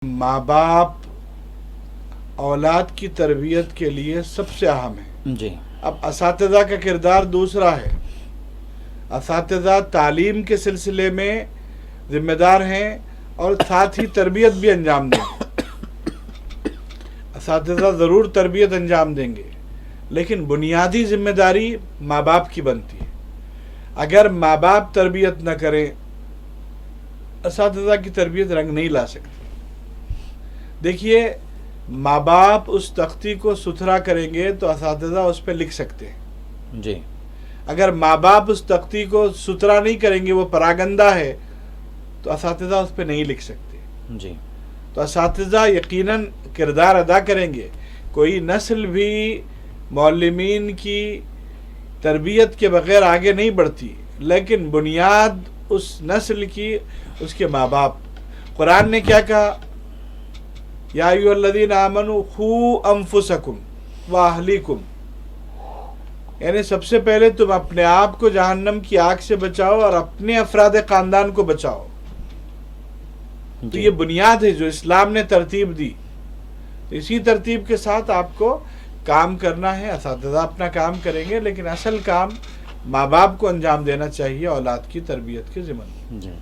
ماں باپ اولاد کی تربیت کے لیے سب سے اہم ہے. جی. اب اساتذہ کا کردار دوسرا ہے. اساتذہ تعلیم کے سلسلے میں ذمہ دار ہیں اور ساتھ ہی تربیت بھی انجام دیں گے. اساتذہ ضرور تربیت انجام دیں گے، لیکن بنیادی ذمہ داری ماں باپ کی بنتی ہے. اگر ماں باپ تربیت نہ کریں، اساتذہ کی تربیت رنگ نہیں لا سکتی. دیکھیے، ماں باپ اس تختی کو ستھرا کریں گے تو اساتذہ اس پہ لکھ سکتے ہیں. جی. اگر ماں باپ اس تختی کو ستھرا نہیں کریں گے، وہ پراگندہ ہے، تو اساتذہ اس پہ نہیں لکھ سکتے. جی. تو اساتذہ یقیناً کردار ادا کریں گے. کوئی نسل بھی معلمین کی تربیت کے بغیر آگے نہیں بڑھتی، لیکن بنیاد اس نسل کی اس کے ماں باپ. قرآن نے کیا کہا؟ یا ایھا الذین آمنوا قوا انفسکم واہلیکم، یعنی سب سے پہلے تم اپنے آپ کو جہنم کی آگ سے بچاؤ اور اپنے افراد خاندان کو بچاؤ. تو یہ بنیاد ہے جو اسلام نے ترتیب دی. تو اسی ترتیب کے ساتھ آپ کو کام کرنا ہے. اساتذہ اپنا کام کریں گے، لیکن اصل کام ماں باپ کو انجام دینا چاہیے اولاد کی تربیت کے ضمن میں. جی.